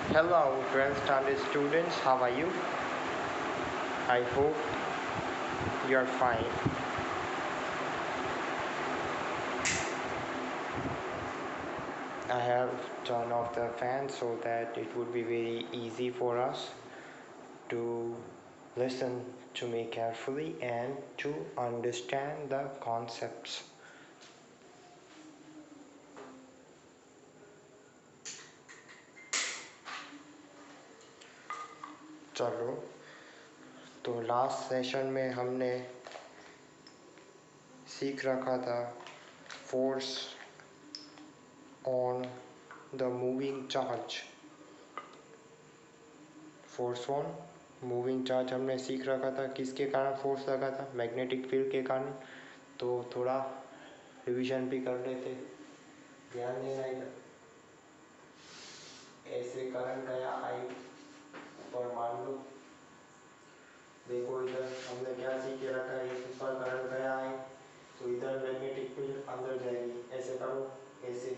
Hello, 12th standard students, how are you? I hope you're fine. I have turned off the fan so that it would be very easy for us to listen to me carefully and to understand the concepts. चलो, तो last session में हमने सीख रखा था force on the moving charge. Force on moving charge हमने सीख रखा था, किसके कारण फोर्स लगा था, मैग्नेटिक फील्ड के कारण। तो थोड़ा रिवीजन भी कर लेते, ध्यान देना इधर। ऐसे करंट गया आई और मान लो, देखो इधर हमने क्या सीख के रखा है, इस पर करंट गया आई तो इधर मैग्नेटिक फील्ड अंदर जाएगी। ऐसे करो, ऐसे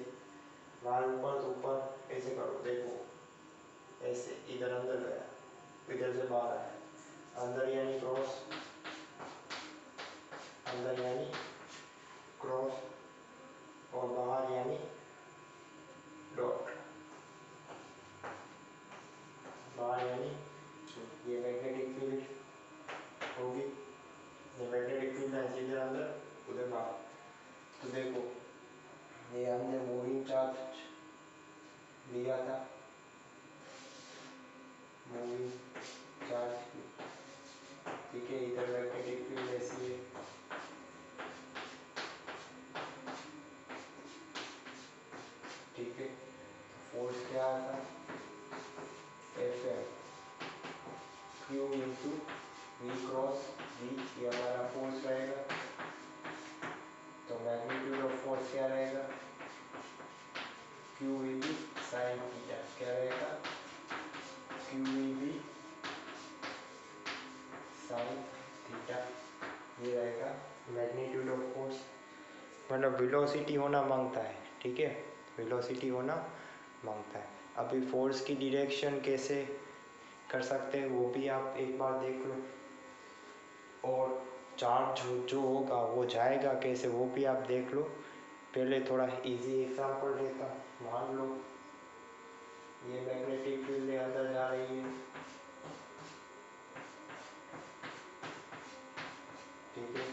बाहर ऊपर तो ऊपर, ऐसे करो, देखो ऐसे इधर अंदर गया, इधर से बाहर आया, अंदर यानी क्रॉस, अंदर यानी क्रॉस और बाहर यानी डॉट, बाहर यानी ये मैग्नेटिक फील्ड होगी। ये मैग्नेटिक फील्ड है, इधर अंदर उधर बाहर। तो देखो ये हमने मूविंग चार्ज लिया था, मूविंग चार्ज, ठीक है। इधर मैग्नेटिक फील्ड ऐसी है, ठीक है। फोर्स क्या आता, f m q into v cross v, ये हमारा फोर्स रहेगा। तो मैग्नीट्यूड ऑफ फोर्स क्या रहेगा, q v b sine theta, क्या रहेगा, q v b sine theta, ये रहेगा मैग्नीट्यूड ऑफ फोर्स। मतलब वेलोसिटी होना मांगता है, ठीक है, वेलोसिटी होना मांगता है। अभी फोर्स की डायरेक्शन कैसे कर सकते हैं वो भी आप एक बार देख लो, और चार्ज जो होगा वो जाएगा कैसे वो भी आप देख लो। पहले थोड़ा इजी एग्जांपल लेता, मान लो ये मैग्नेटिक फील्ड अंदर जा रही है, ठीक है,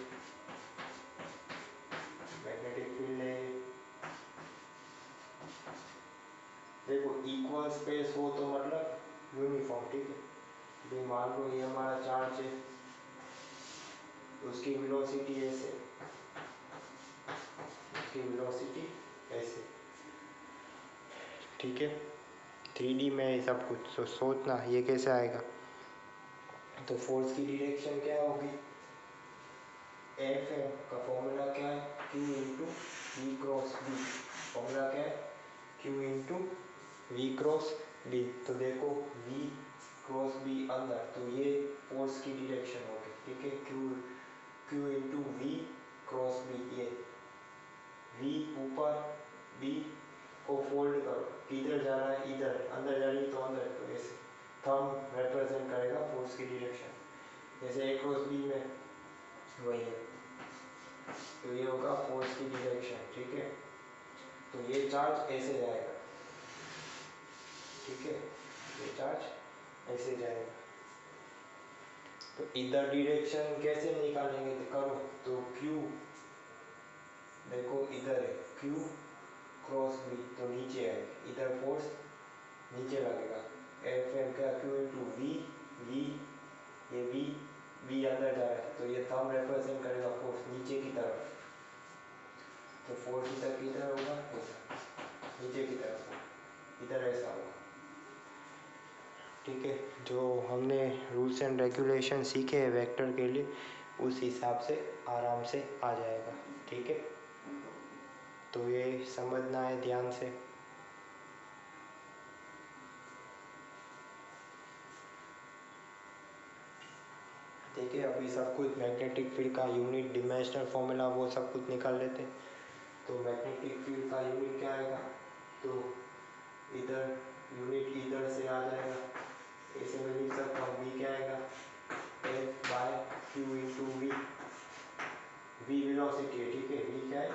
मैग्नेटिक फील्ड है। देखो इक्वल स्पेस हो तो मतलब यूनिफॉर्म, ठीक है। भी मान लो ये हमारा चार्ज है, उसकी वेलोसिटी ऐसे, उसकी वेलोसिटी ऐसे, ठीक है। 3D में सब कुछ तो सोचना ये कैसे आएगा। तो फोर्स की डायरेक्शन क्या होगी, एफ एम का फॉर्मूला क्या है, q into v cross b. Formula क्या है, q into v cross b. तो देखो वी क्रॉस बी अंदर, तो ये फोर्स की डायरेक्शन होगी, ठीक है। Q into v cross b, ये वी ऊपर, बी को फोल्ड करो, किधर जा रहा है, इधर, अंदर जा रही है तो अंदर, तो ऐसे थंब रिप्रेजेंट करेगा फोर्स की डायरेक्शन। जैसे ए क्रॉस बी में वही है, तो ये होगा फोर्स की डायरेक्शन, ठीक है। तो ये चार्ज ऐसे जाएगा, ठीक है, ये चार्ज ऐसे जाएगा। तो इधर डायरेक्शन कैसे निकालेंगे, तो करो, तो क्यू देखो इधर है, क्यू क्रॉस बी तो नीचे है, इधर फोर्स नीचे लगेगा। एफ एम का क्यू इंटू वी, वी ये वी अंदर जा रहा है तो ये थंब रिप्रेजेंट करेगा फोर्स नीचे की तरफ। तो फोर्स इधर की तरफ होगा, ऐसा नीचे की तरफ, इधर ऐसा होगा, ठीक है। जो हमने रूल्स एंड रेगुलेशन सीखे हैं वेक्टर के लिए, उस हिसाब से आराम से आ जाएगा, ठीक है। तो ये समझना है ध्यान से। ठीक है, अभी सब कुछ मैग्नेटिक फील्ड का यूनिट, डिमेंशनल फॉर्मूला वो सब कुछ निकाल लेते हैं। तो मैग्नेटिक फील्ड का यूनिट क्या आएगा, तो इधर यूनिट इधर से आ जाएगा, ऐसे मैं लिख सकता हूँ v क्या आएगा F by q into v. v velocity है, ठीक है, v क्या है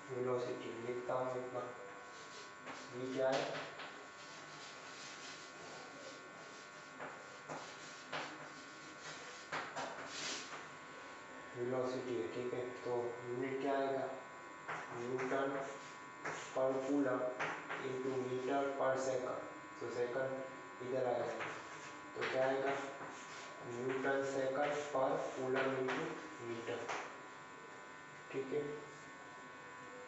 वेलोसिटी, लिखता हूँ एक बार, v क्या है वेलोसिटी है, ठीक है। तो यूनिट क्या आएगा न्यूटन पर कूलम इंटू मीटर पर सेकंड, तो सेकंड इधर आएगा, तो क्या आएगा न्यूटन सेकंड पर कूलम इंटू मीटर, ठीक है।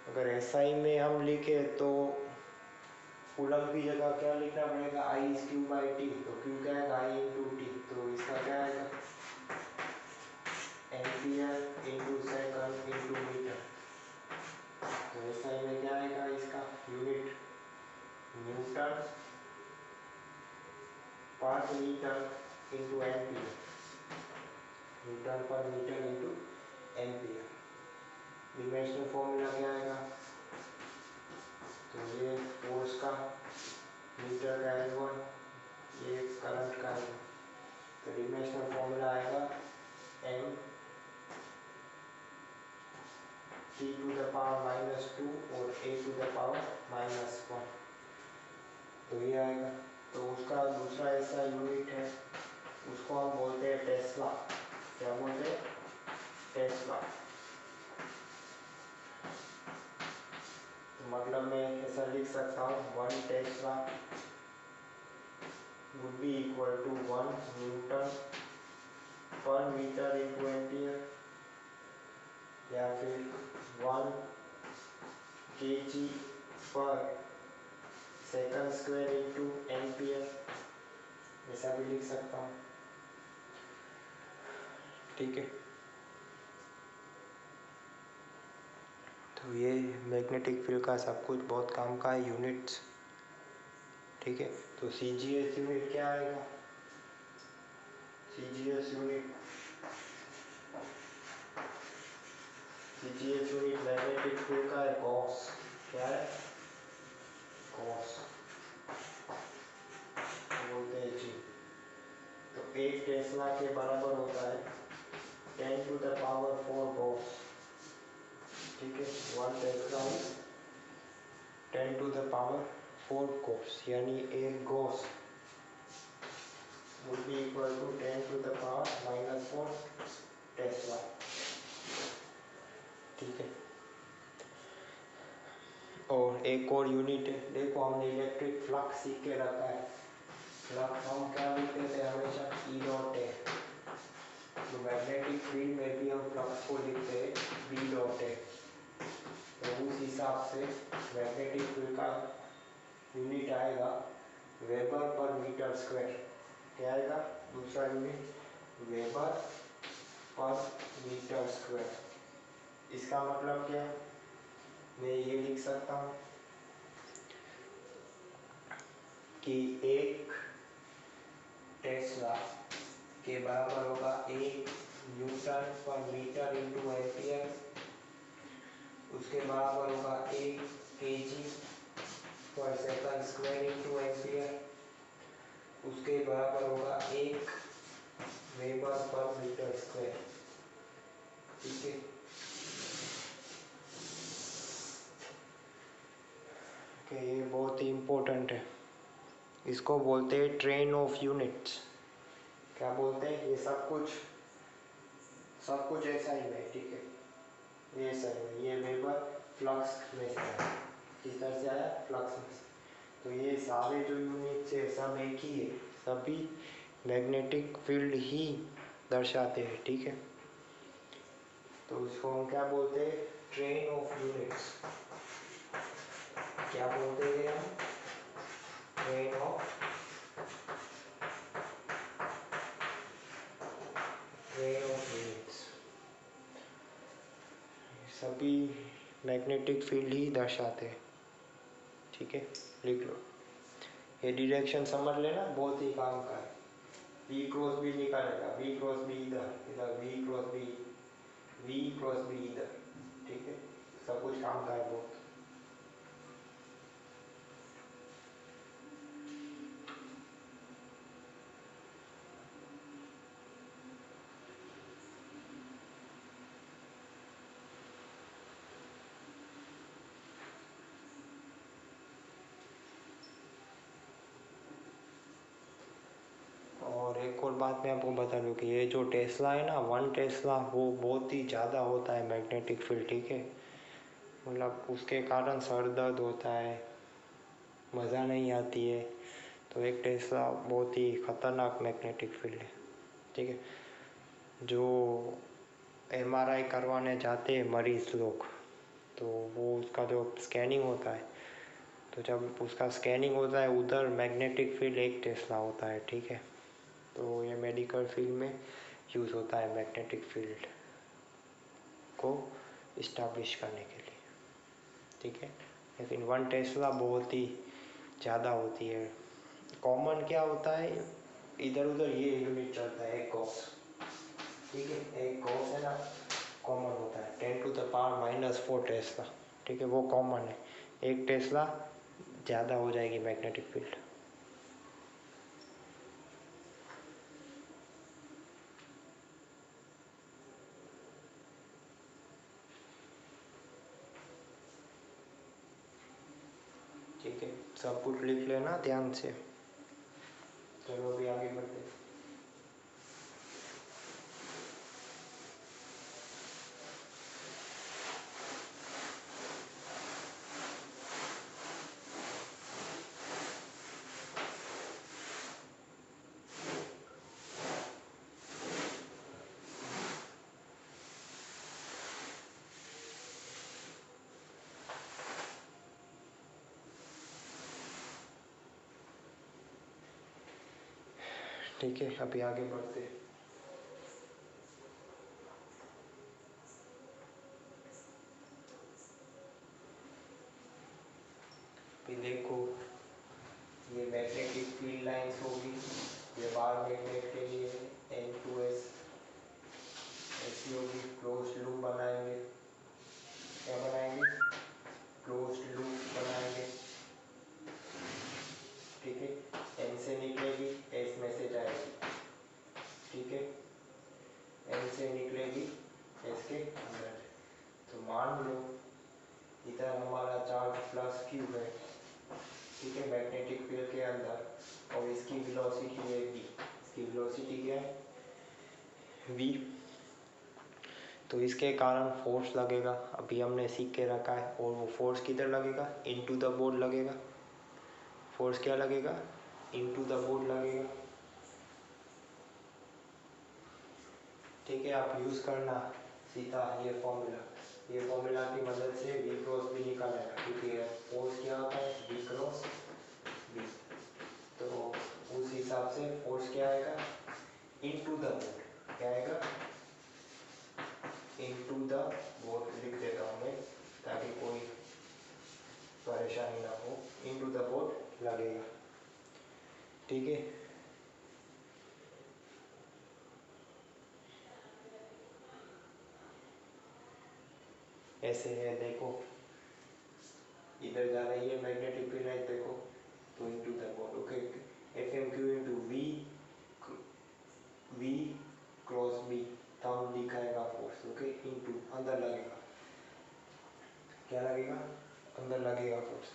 अगर एसआई में हम लिखे तो कूलम की जगह क्या लिखना पड़ेगा I is q by t, तो क्यू क्या आएगा आई इंटू टी, तो इसका क्या आएगा ampere into second into metre, तो एसआई में क्या आएगा इसका यूनिट न्यूटन पर मीटर इंटू एम्पियर, न्यूटन पर metre into ampere. Dimensional formula क्या आएगा, तो ये फोर्स का मीटर का L1, ये करंट का है, तो डिमेंशनल फॉर्मूला आएगा m t to the power -2 और a टू द पावर -1, तो ये आएगा। तो उसका दूसरा ऐसा यूनिट है, उसको हम बोलते हैं टेस्ला, क्या बोलते हैं टेस्ला। तो मतलब मैं ऐसा लिख सकता हूँ 1 Tesla would be equal to 1 Newton पर मीटर इंटू एम्पियर, या फिर 1 kg पर सेकंड स्क्वायर इंटू एम्पियर, ऐसा भी लिख सकता हूँ, ठीक है। तो ये मैग्नेटिक फील्ड का सब कुछ बहुत काम का है, यूनिट्स, ठीक है। तो सीजीएस यूनिट क्या आएगा, सीजीएस यूनिट मैग्नेटिक फील्ड का है गॉस, क्या है गॉस बोलते हैं जी। तो 1 टेस्ला के बराबर होता है 10 टू द पावर 4 गॉस, ठीक है। 1 tesla 10 to the power 4 gauss, यानी 1 gauss would be equal to 10 to the power -4 tesla, ठीक है। और एक और यूनिट है, देखो हमने इलेक्ट्रिक फ्लक्स सीख के रखा है, फ्लक्स हम क्या लिखते थे हमेशा ई डॉट है, तो मैग्नेटिक फील्ड में भी हम फ्लक्स को लिखते हैं बी डॉट है। तो उस हिसाब से मैग्नेटिक फील्ड का यूनिट आएगा वेबर पर मीटर स्क्वायर, क्या आएगा दूसरा यूनिट वेबर पर मीटर स्क्वायर। इसका मतलब क्या, मैं ये लिख सकता हूँ कि 1 टेस्ला के बराबर होगा 1 न्यूटन पर मीटर इंटू एम्पियर, उसके बराबर होगा 1 केजी पर सेकंड स्क्वायर इंटू एम्पियर, उसके बराबर होगा 1 वेबर पर मीटर स्क्वायर, ठीक है। ये बहुत ही इम्पोर्टेंट है, इसको बोलते हैं ट्रेन ऑफ यूनिट्स, क्या बोलते हैं, ये सब कुछ ऐसा ही है, ठीक है। ये सही है, ये वेबर फ्लक्स में से आया, किस तरह से आया फ्लक्स में से, तो ये सारे जो यूनिट्स है सब एक ही है, सभी मैग्नेटिक फील्ड ही दर्शाते हैं, ठीक है। तो उसको हम क्या बोलते हैं ट्रेन ऑफ यूनिट्स, क्या बोलते हैं हम ट्रेन ऑफ यूनिट्स, सभी मैग्नेटिक फील्ड ही दर्शाते हैं, ठीक है। लिख लो, ये डायरेक्शन समझ लेना, बहुत ही काम का है। V क्रॉस बी निकालेगा, V क्रॉस बी इधर, इधर V cross b, V cross b इधर, ठीक है, सब कुछ काम का है बहुत। एक और बात मैं आपको बता दूँ कि ये जो टेस्ला है ना, 1 टेस्ला, वो बहुत ही ज़्यादा होता है मैग्नेटिक फील्ड, ठीक है। मतलब उसके कारण सर दर्द होता है, मज़ा नहीं आती है। तो एक टेस्ला बहुत ही ख़तरनाक मैग्नेटिक फील्ड है, ठीक है। जो MRI करवाने जाते हैं मरीज़ लोग, तो वो उसका जो स्कैनिंग होता है, तो जब उसका स्कैनिंग होता है उधर मैग्नेटिक फील्ड 1 टेस्ला होता है, ठीक है। तो ये मेडिकल फील्ड में यूज़ होता है मैग्नेटिक फील्ड को इस्टाब्लिश करने के लिए, ठीक है। लेकिन 1 टेस्ला बहुत ही ज़्यादा होती है। कॉमन क्या होता है, इधर उधर ये यूनिट चलता है, एक गॉस, ठीक है। एक गॉस है ना, कॉमन होता है 10⁻⁻⁴ टेस्ला, ठीक है, वो कॉमन है। 1 टेस्ला ज़्यादा हो जाएगी मैग्नेटिक फील्ड। ठीक है, सब कुछ लिख लेना ध्यान से। चलो अभी आगे बढ़ते हैं। ठीक है, अभी आगे बढ़ते हैं। अभी देखो, ये मैग्नेटिक फील्ड लाइंस होगी, ये बार मैग्नेट के लिए N2S ऐसी होगी। क्लोज लूप बनाएंगे, क्या बनाएंगे, क्लोज लूप बनाएंगे, ठीक है। N से निकलेगी, S में से जाएगी, ठीक है। N से निकलेगी, S के अंदर। तो मान लो इधर हमारा चार्ज प्लस Q है, ठीक है, मैग्नेटिक फील्ड के अंदर, और इसकी वेलोसिटी है v। इसकी वेलोसिटी क्या है, v। तो इसके कारण फोर्स लगेगा, अभी हमने सीख के रखा है। और वो फोर्स किधर लगेगा, इनटू द बोर्ड लगेगा। फोर्स क्या लगेगा, इनटू द बोर्ड लगेगा, ठीक है। आप यूज़ करना सीधा ये फॉर्मूला की मदद से v क्रॉस v निकालेगा, क्योंकि फोर्स क्या होता है, v क्रॉस v। तो उस हिसाब से फोर्स क्या आएगा, इनटू द बोर्ड, क्या आएगा, इनटू द बोर्ड। लिख देता हूँ मैं ताकि कोई परेशानी ना हो। इनटू द बोर्ड लगेगा, ठीक है। ऐसे है, देखो इधर जा रही है मैग्नेटिक फील्ड लाइन, देखो, तो into the board, okay. FMQ into v cross b, तब दिखाएगा फोर्स, ओके। इनटू अंदर लगेगा, क्या लगेगा, अंदर लगेगा फोर्स।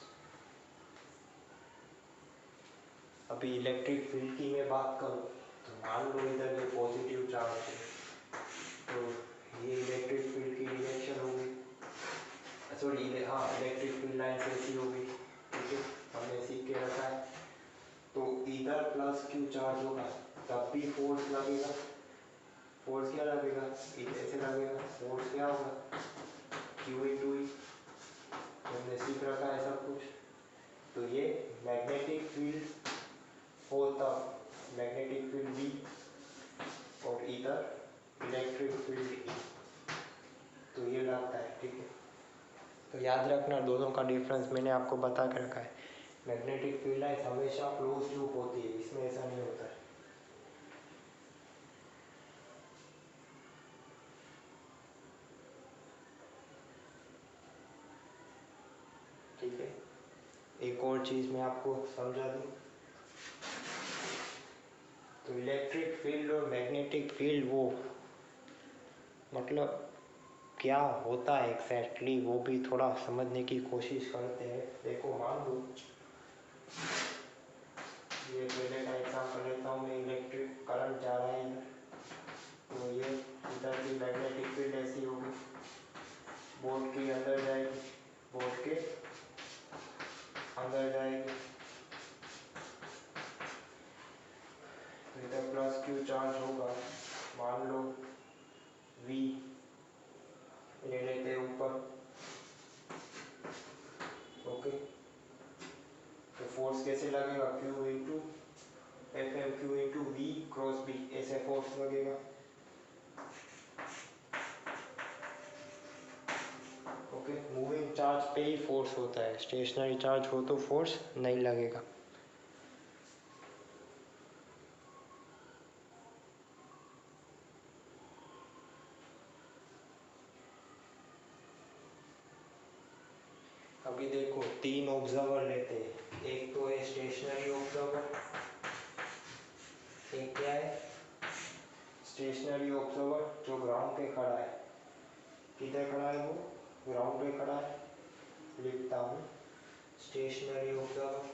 अभी इलेक्ट्रिक फील्ड की मैं बात करूँ, तो मान लो इधर ये पॉजिटिव चार्ज है, तो ये इलेक्ट्रिक फील्ड की डायरेक्शन होगी, सॉरी, हाँ, इलेक्ट्रिक फील्ड लाइन ऐसी होगी, ठीक है, हमने सीख के रखा है। तो इधर प्लस Q चार्ज होगा, तब भी फोर्स लगेगा। फोर्स क्या लगेगा, ऐसे लगेगा, फोर्स क्या होगा, Q इंटू ई। हमने सीख रखा है सब कुछ। तो ये मैग्नेटिक फील्ड हो, तब मैग्नेटिक फील्ड B, और इधर इलेक्ट्रिक फील्ड E, तो ये लगता है, ठीक है। तो याद रखना, दोनों का डिफरेंस मैंने आपको बता के रखा है। मैग्नेटिक फील्ड लाइन हमेशा क्लोज लूप होती है, इसमें ऐसा नहीं होता है, ठीक है। एक और चीज़ मैं आपको समझा दूँ, तो इलेक्ट्रिक फील्ड और मैग्नेटिक फील्ड, वो मतलब क्या होता है एग्जैक्टली, वो भी थोड़ा समझने की कोशिश करते हैं। देखो, मान लो ये पहले का एग्जाम्पल लेता हूँ मैं, इलेक्ट्रिक करंट लगेगा Q into f m q into v cross b, ऐसे फोर्स लगेगा। ओके, मूविंग चार्ज पे ही फोर्स होता है, स्टेशनरी चार्ज हो तो फोर्स नहीं लगेगा। अभी देखो तीन ऑब्जर्वर लेते हैं, एक तो है स्टेशनरी ऑब्जर्वर, एक क्या है स्टेशनरी ऑब्जर्वर जो ग्राउंड पे खड़ा है। किधर खड़ा है वो? ग्राउंड पे खड़ा है। लिखता हूँ स्टेशनरी ऑब्जर्वर,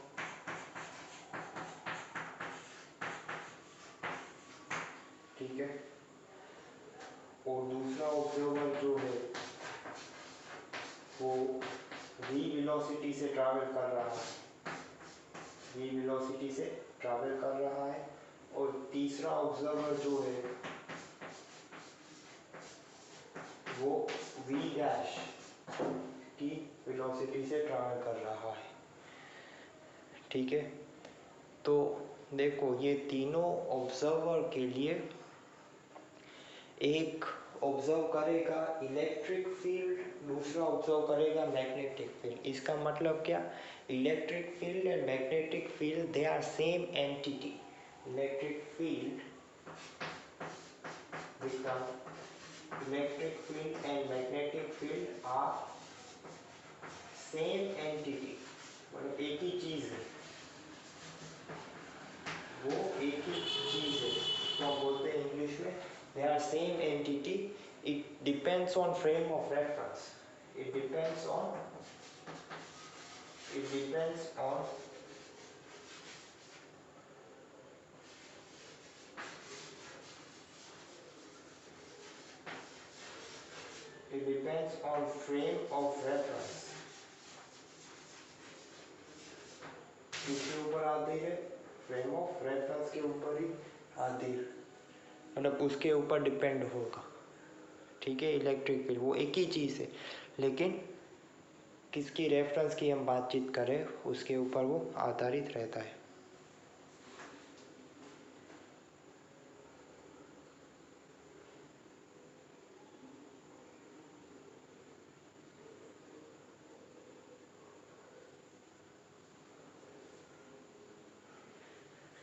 ठीक है। और दूसरा ऑब्जर्वर जो है वो v वेलोसिटी से ट्रैवल कर रहा है, v वेलोसिटी से ट्रैवल कर रहा है। और तीसरा ऑब्जर्वर जो है वो v डैश की वेलोसिटी से ट्रैवल कर रहा है, ठीक है। तो देखो ये तीनों ऑब्जर्वर के लिए, एक ऑब्जर्व करेगा इलेक्ट्रिक फील्ड, दूसरा ऑब्जर्व करेगा मैग्नेटिक फील्ड। इसका मतलब क्या? Electric field and magnetic field they are same entity. Electric field, electric field and magnetic field are same entity, मतलब एक ही चीज है, वो एक ही चीज है। तो हम बोलते हैं इंग्लिश में they are same entity. It depends on frame of reference, it depends on it depends on frame of reference। किसके ऊपर आती है? फ्रेम ऑफ रेफरेंस के ऊपर ही आती है, मतलब उसके ऊपर डिपेंड होगा, ठीक है। इलेक्ट्रिक फील्ड वो एक ही चीज़ है, लेकिन किसकी रेफरेंस की हम बातचीत करें उसके ऊपर वो आधारित रहता है।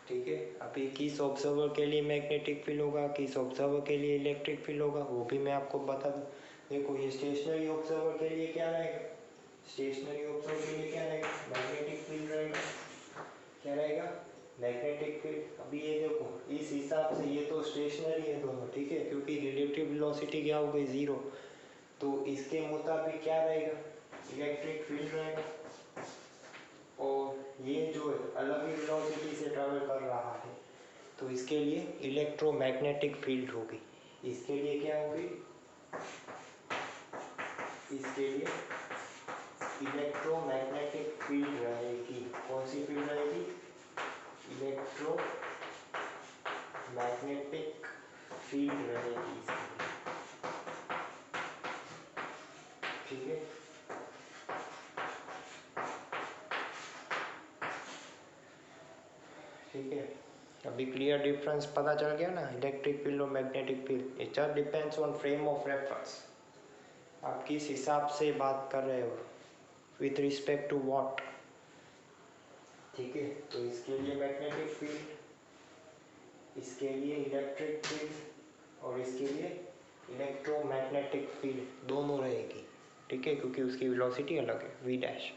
ठीक है, अभी किस ऑब्जर्वर के लिए मैग्नेटिक फील्ड होगा, किस ऑब्जर्वर के लिए इलेक्ट्रिक फील्ड होगा, वो भी मैं आपको बता दूँ। देखो ये स्टेशनरी ऑब्जर्वर के लिए क्या रहेगा, स्टेशनरी ऑब्जर्वर के लिए क्या रहेगा, मैग्नेटिक फील्ड रहेगा। क्या रहेगा? Magnetic field. अभी ये देखो इस हिसाब से ये तो स्टेशनरी है दोनों, ठीक है, क्योंकि रिलेटिव वेलोसिटी क्या हो गई, जीरो। तो इसके मुताबिक क्या रहेगा, इलेक्ट्रिक फील्ड रहेगा। और ये जो है अलग ही वेलोसिटी से ट्रैवल कर रहा है, तो इसके लिए इलेक्ट्रोमैग्नेटिक फील्ड होगी। इसके लिए क्या होगी, इसके लिए इलेक्ट्रोमैग्नेटिक फील्ड रहेगी। कौन सी फील्ड रहेगी? इलेक्ट्रोमैग्नेटिक फील्ड रहेगी इसके लिए, ठीक है। ठीक है, अभी क्लियर डिफरेंस पता चल गया ना, इलेक्ट्रिक फील्ड और magnetic field. It just depends on frame of reference, आप किस हिसाब से बात कर रहे हो, विथ रिस्पेक्ट टू व्हाट, ठीक है। तो इसके लिए मैग्नेटिक फील्ड, इसके लिए इलेक्ट्रिक फील्ड और इसके लिए इलेक्ट्रोमैग्नेटिक फील्ड दोनों रहेगी, ठीक है, क्योंकि उसकी वेलोसिटी अलग है, वी डैश,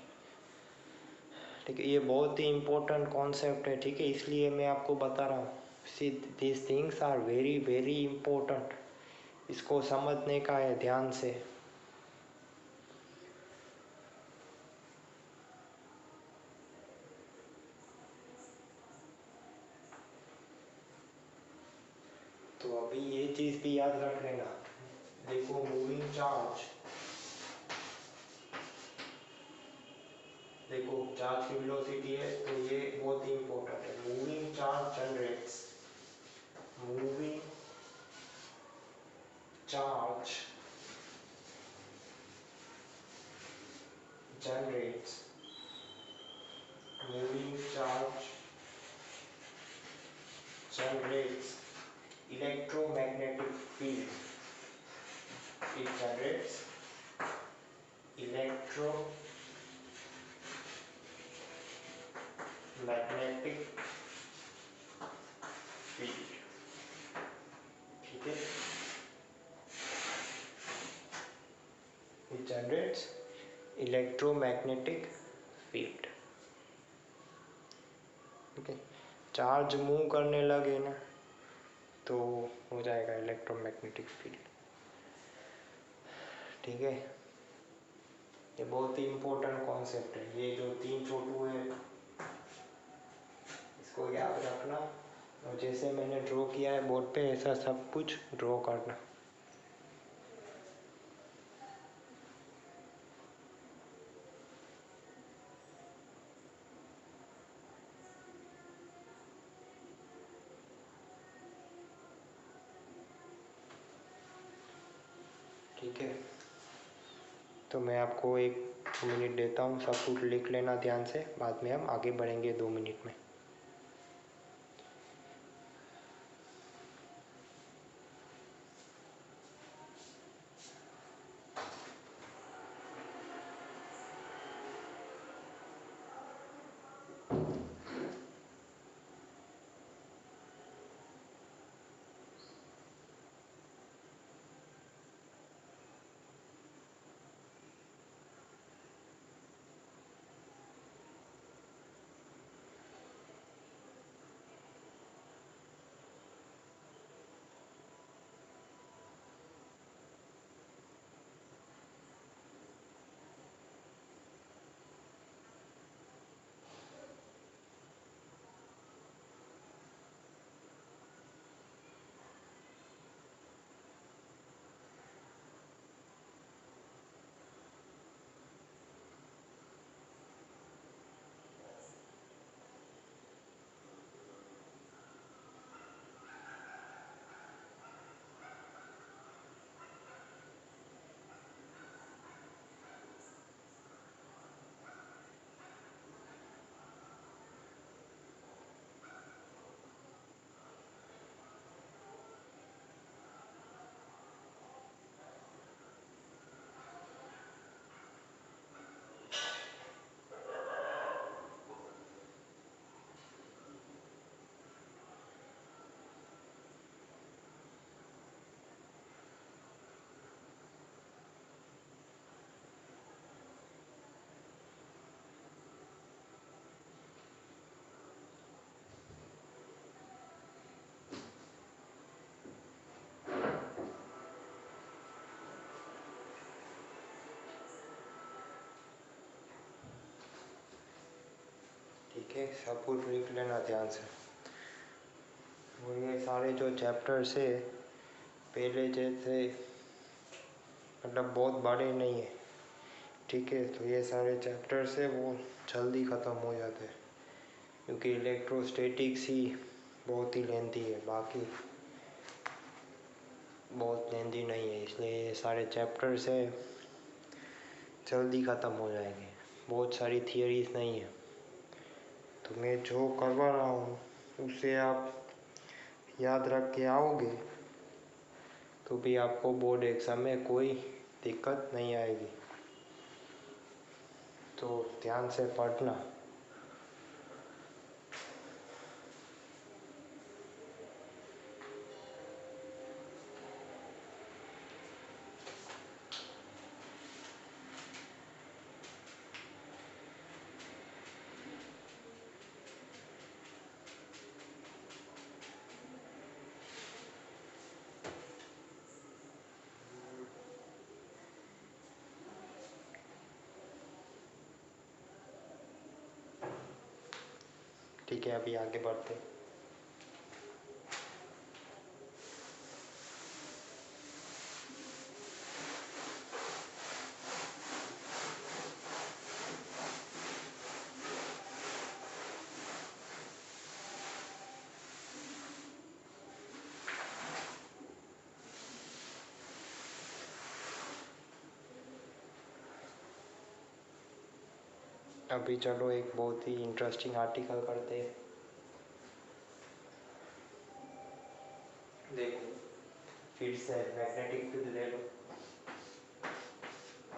ठीक है। ये बहुत ही इम्पोर्टेंट कॉन्सेप्ट है, ठीक है, इसलिए मैं आपको बता रहा हूँ। See this things are very very important, इसको समझने का है ध्यान से। तो अभी ये चीज़ भी याद रख लेना, देखो मूविंग चार्ज, देखो चार्ज की वेलोसिटी है, तो ये बहुत ही इम्पोर्टेंट है। Moving charge generates, moving charge generates, moving charge generates electromagnetic field. It generates electromagnetic field. ठीक है, it generates electromagnetic field. Okay, charge move करने लगे ना तो हो जाएगा इलेक्ट्रोमैग्नेटिक फील्ड. ठीक है, ये बहुत ही इम्पोर्टेंट कॉन्सेप्ट है. ये जो 3 छोटू है इसको याद रखना और जैसे मैंने ड्रॉ किया है बोर्ड पे ऐसा सब कुछ ड्रॉ करना. ठीक है, तो मैं आपको 1 मिनट देता हूँ, सब कुछ लिख लेना ध्यान से, बाद में हम आगे बढ़ेंगे 2 मिनट में. ठीक है, सब कुछ लिख लेना ध्यान से. और ये सारे जो चैप्टर्स है पहले जैसे मतलब बहुत बड़े नहीं है. ठीक है, तो ये सारे चैप्टर्स है वो जल्दी ख़त्म हो जाते हैं क्योंकि इलेक्ट्रोस्टैटिक्स ही बहुत ही लेंथी है, बाकी बहुत लेंथी नहीं है, इसलिए ये सारे चैप्टर्स है जल्दी ख़त्म हो जाएंगे. बहुत सारी थियरीज नहीं है, तो मैं जो करवा रहा हूँ उसे आप याद रख के आओगे तो भी आपको बोर्ड एग्ज़ाम में कोई दिक्कत नहीं आएगी. तो ध्यान से पढ़ना. ठीक है, अभी आगे बढ़ते हैं. अभी चलो एक बहुत ही इंटरेस्टिंग आर्टिकल करते हैं. देखो फिर से मैग्नेटिक फील्ड ले लो,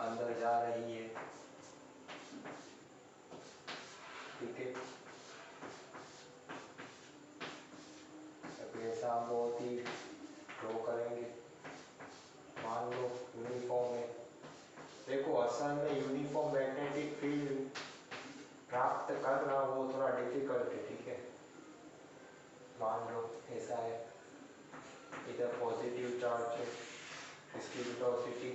अंदर जा रही है, ठीक है। अब ऐसा हम बहुत ही ड्रॉ करेंगे, मान लो यूनिफॉर्म है। देखो असल में यूनिफॉर्म मैग्नेटिक फील्ड प्राप्त करना वो थोड़ा डिफिकल्ट है, ठीक है। मान लो ऐसा है, इधर पॉजिटिव चार्ज है, इसकी वेलोसिटी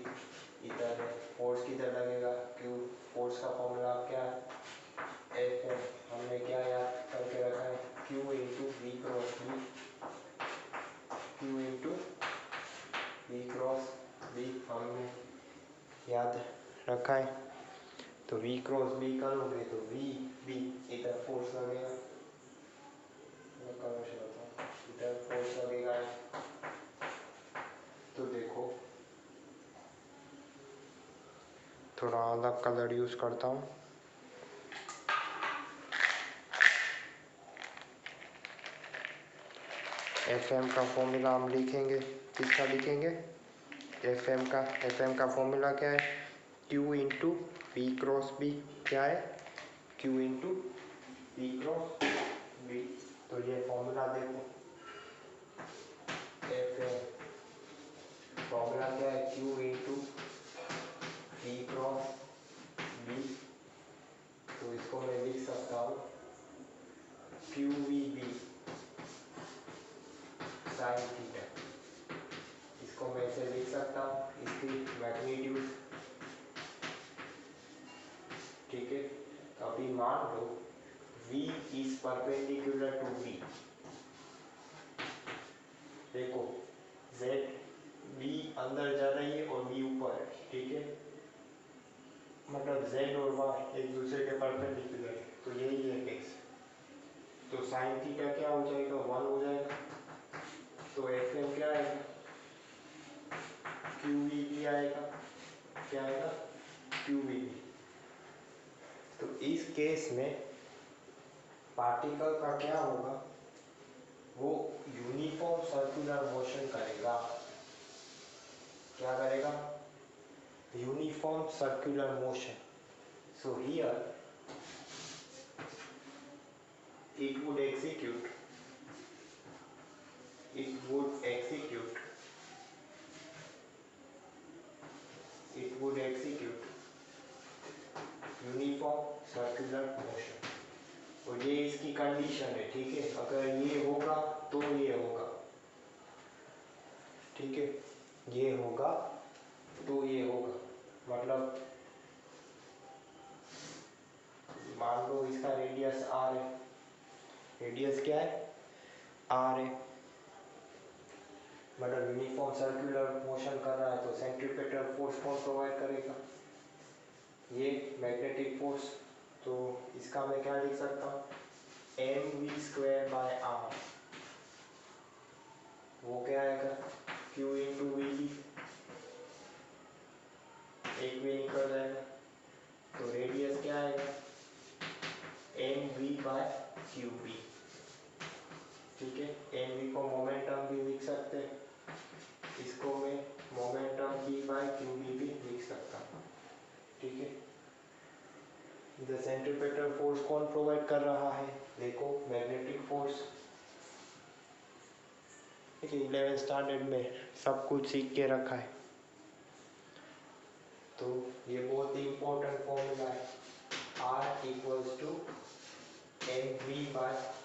इधर है, फोर्स किधर लगेगा, क्यू, फोर्स का फॉर्मूला क्या है, एफ है, हमने क्या याद करके रखा है, q into v cross b, q into v cross b हमने याद रखा है। तो वी क्रॉस बी करोगे तो वी बी इधर फोर्स लगेगा, इधर फोर्स लगेगा। तो देखो थोड़ा अलग कलर यूज करता हूँ, एफएम का फॉर्मूला हम लिखेंगे, किसका लिखेंगे, एफएम का फॉर्मूला क्या है, q into v cross b, क्या है, q into v cross b. तो ये फॉर्मूला देखो, एफएम फॉर्मूला क्या है, q into v cross b. तो इसको मैं लिख सकता हूँ q v b sine theta, इसको मैं ऐसे लिख सकता हूँ, इसकी मैग्नीट्यूड, ठीक है। अभी मान लो V is perpendicular to V, देखो Z V अंदर जा रही है और V ऊपर है, ठीक है, मतलब Z और Y एक दूसरे के परपेंडिकुलर है, तो यही है x। तो साइन थीटा क्या हो जाएगा, 1 हो जाएगा। तो एफएम क्या आएगा, QVB आएगा, क्या आएगा, QVB। तो इस केस में पार्टिकल का क्या होगा, वो यूनिफॉर्म सर्कुलर मोशन करेगा, क्या करेगा, uniform circular motion. So here it would execute uniform circular motion. और ये इसकी कंडीशन है, ठीक है, अगर ये होगा तो ये होगा, ठीक है, ये होगा तो ये होगा, मतलब मान लो इसका रेडियस r है, रेडियस क्या है, r है, मतलब यूनिफॉर्म सर्कुलर मोशन कर रहा है, तो सेंट्रीपेटल फोर्स कौन प्रोवाइड करेगा, ये मैग्नेटिक फोर्स। तो इसका मैं क्या लिख सकता हूँ, mv²/r, वो क्या आएगा, q इंटू वी बी, एक भी निकल जाएगा, तो रेडियस क्या आएगा, mv/qb, ठीक है। mv को मोमेंटम भी लिख सकते हैं, इसको मैं मोमेंटम p/qb भी लिख सकता हूँ, ठीक है। द सेंट्रीपेटल फोर्स कौन प्रोवाइड कर रहा है, देखो मैग्नेटिक फोर्स, ठीक है, 11th स्टैंडर्ड में सब कुछ सीख के रखा है। तो ये बहुत ही इंपॉर्टेंट फॉर्मूला है, R इक्वल्स टू mv/q,